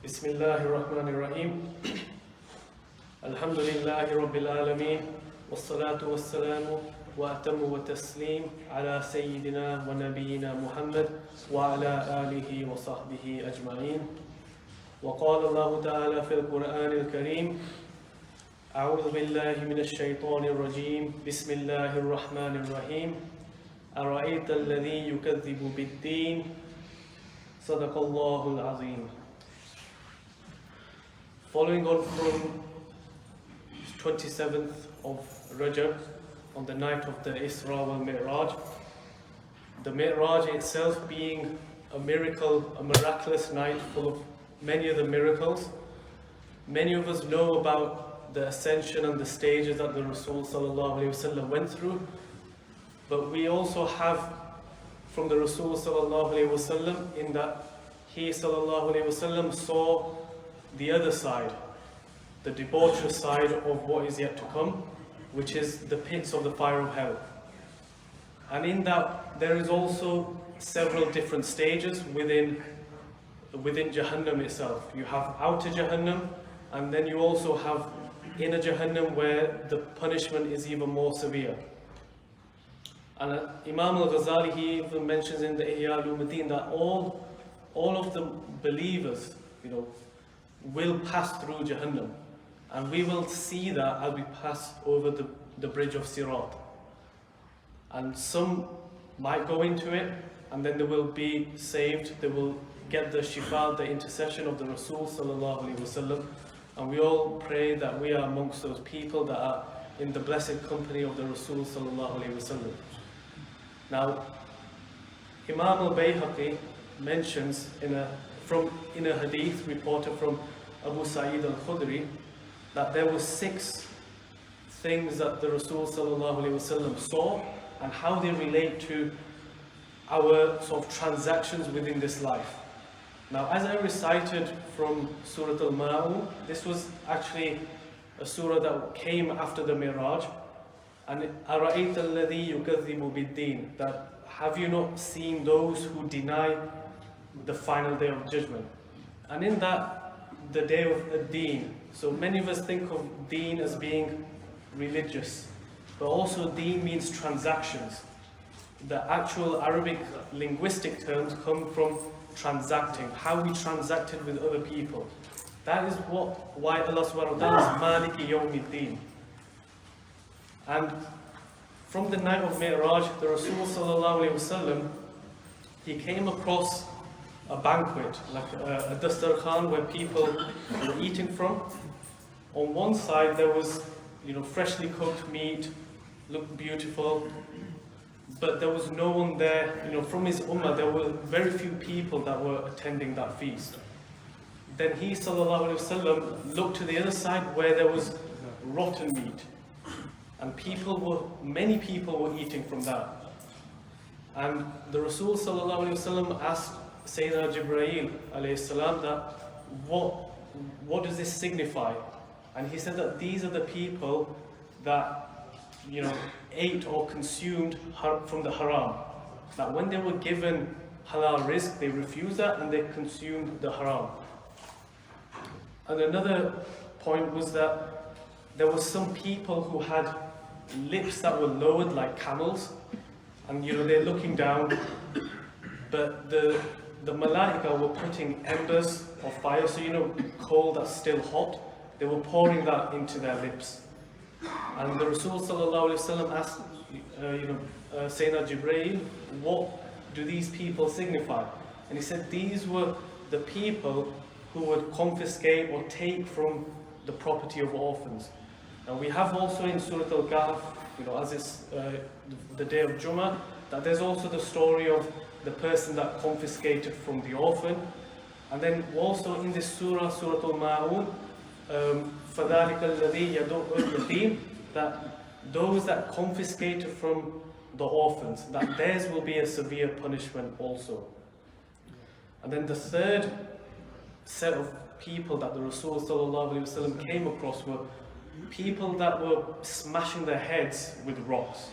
Bismillahir Rahmanir Rahim. Alhamdulillahi Rabbil Alameen. Wassalatu wassalamu wa atamu wa taslim ala Sayyidina wa Nabiyyina Muhammad wa ala alihi wa sahbihi ajma'in. Wa qala Allahu ta'ala fil Qur'anil Kareem. A'udhu billahi minash shaitanir rajeem. Bismillahir Rahmanir Rahim. Ara'ayta alladhi yukadhibu bid-deen. Sadaqallahul Azim. Following on from 27th of Rajab, on the night of the Isra wal Mairaj, the Mairaj itself being a miracle, a miraculous night full of many of the miracles. Many of us know about the ascension and the stages that the Rasul sallallahu alaihi wasallam went through, but we also have from the Rasul sallallahu alaihi wasallam in that he sallallahu alaihi wasallam saw the other side, the debaucherous side of what is yet to come, which is the pits of the fire of hell. And in that there is also several different stages within Jahannam itself. You have outer Jahannam, and then you also have inner Jahannam where the punishment is even more severe. And Imam al-Ghazali, he even mentions in the Ihya al-Ulumuddin that all of the believers, will pass through Jahannam, and we will see that as we pass over the bridge of Sirat. And some might go into it, and then they will be saved. They will get the shifa, the intercession of the Rasul sallallahu alaihi wasallam. And we all pray that we are amongst those people that are in the blessed company of the Rasul sallallahu alaihi wasallam. Now, Imam al-Bayhaqi mentions in a hadith reported from Abu Sa'id al-Khudri that there were 6 things that the Rasul sallallahu alaihi wasallam saw and how they relate to our sort of transactions within this life. Now, as I recited from Surah Al-Ma'un, this was actually a surah that came after the Mairaj, and أَرَأَيْتَ الَّذِي يُكَذِّبُ بِالدِّينِ, that have you not seen those who deny the final day of judgment? And in that, the day of Deen, so many of us think of Deen as being religious, but also Deen means transactions. The actual Arabic linguistic terms come from transacting, how we transacted with other people. That is why Allah subhanahu wa ta'ala is Maliki Yawmiddin. And from the night of Mairaj, the Rasul sallallahu alaihi wasallam, he came across a banquet, like a dastarkhan where people were eating from. On one side there was, freshly cooked meat, looked beautiful, but there was no one there. From his ummah, there were very few people that were attending that feast. Then he sallallahu alaihi wasallam looked to the other side where there was rotten meat, and many people were eating from that. And the Rasul sallallahu alaihi wasallam asked Sayyidina Jibreel alayhi salam that what does this signify? And he said that these are the people that ate or consumed from the haram. That when they were given halal rizq, they refused that and they consumed the haram. And another point was that there were some people who had lips that were lowered like camels, and they're looking down, but the malaika were putting embers of fire, so coal that's still hot, they were pouring that into their lips. And the Rasul sallallahu alaihi wasallam asked Sayyidina Jibreel, what do these people signify? And he said these were the people who would confiscate or take from the property of orphans. And we have also in Surah Al-Kahf, as it's the day of Jummah, that there's also the story of the person that confiscated from the orphan. And then also in this surah, Surah Al-Ma'un, فَذَلِكَ الَّذِي يَدُعُّ الْيَتِيمِ, that those that confiscated from the orphans, that theirs will be a severe punishment also. And then the third set of people that the Rasul sallallahu alaihi wasallam came across were people that were smashing their heads with rocks.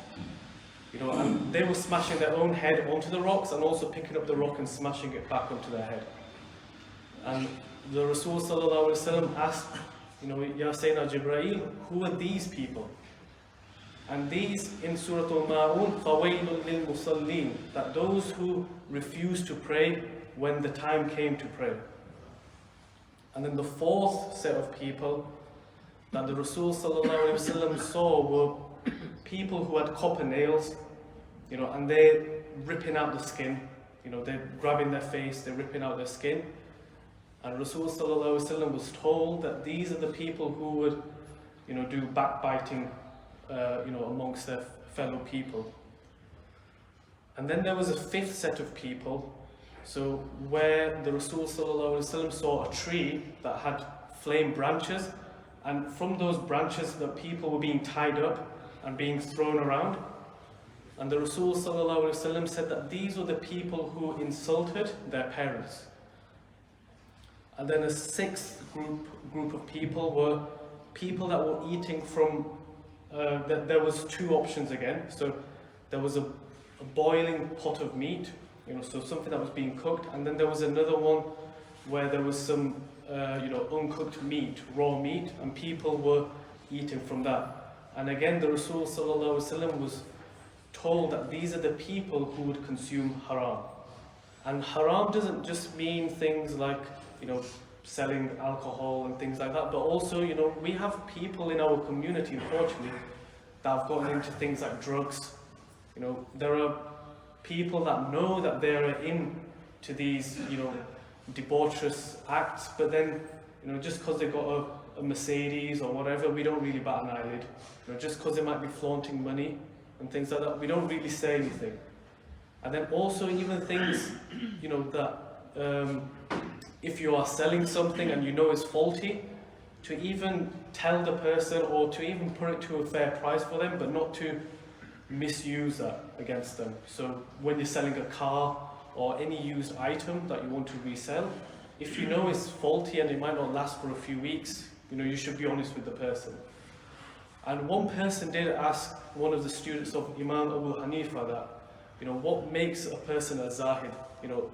And they were smashing their own head onto the rocks and also picking up the rock and smashing it back onto their head. And the Rasul sallallahu alaihi wasallam asked, Ya Sayyidina Jibreel, who are these people? And these in Surah Al-Ma'un, فَوَيْلٌ لِلْمُصَلِّينَ, that those who refused to pray when the time came to pray. And then the fourth set of people that the Rasul sallallahu alaihi wasallam saw were people who had copper nails, and they're ripping out the skin, they're grabbing their face, they're ripping out their skin. And Rasul sallallahu alaihi wasallam was told that these are the people who would, do backbiting, amongst their fellow people. And then there was a fifth set of people, so where the Rasul sallallahu alaihi wasallam saw a tree that had flame branches, and from those branches the people were being tied up and being thrown around. And the Rasul sallallahu alaihi wasallam said that these were the people who insulted their parents. And then a sixth group of people were people that were eating from, there was two options again. So there was a boiling pot of meat, so something that was being cooked, and then there was another one where there was some, uncooked meat, raw meat, and people were eating from that. And again, the Rasul sallallahu alaihi wasallam was told that these are the people who would consume haram. And haram doesn't just mean things like, selling alcohol and things like that, but also, we have people in our community, unfortunately, that have gotten into things like drugs. There are people that know that they're into these, debaucherous acts, but then, just because they've got a Mercedes or whatever, we don't really bat an eyelid. Just because they might be flaunting money and things like that, we don't really say anything. And then also even things, that if you are selling something and it's faulty, to even tell the person or to even put it to a fair price for them, but not to misuse that against them. So when you're selling a car or any used item that you want to resell, if it's faulty and it might not last for a few weeks, you should be honest with the person. And one person did ask one of the students of Imam Abu Hanifa that, what makes a person a zahid?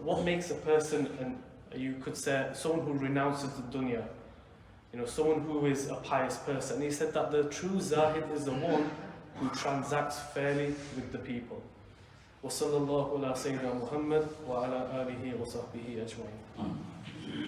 What makes a person, and you could say, someone who renounces the dunya, someone who is a pious person. And he said that the true zahid is the one who transacts fairly with the people. وصلى الله على سيدنا محمد وعلى آله وصحبه أجمعين.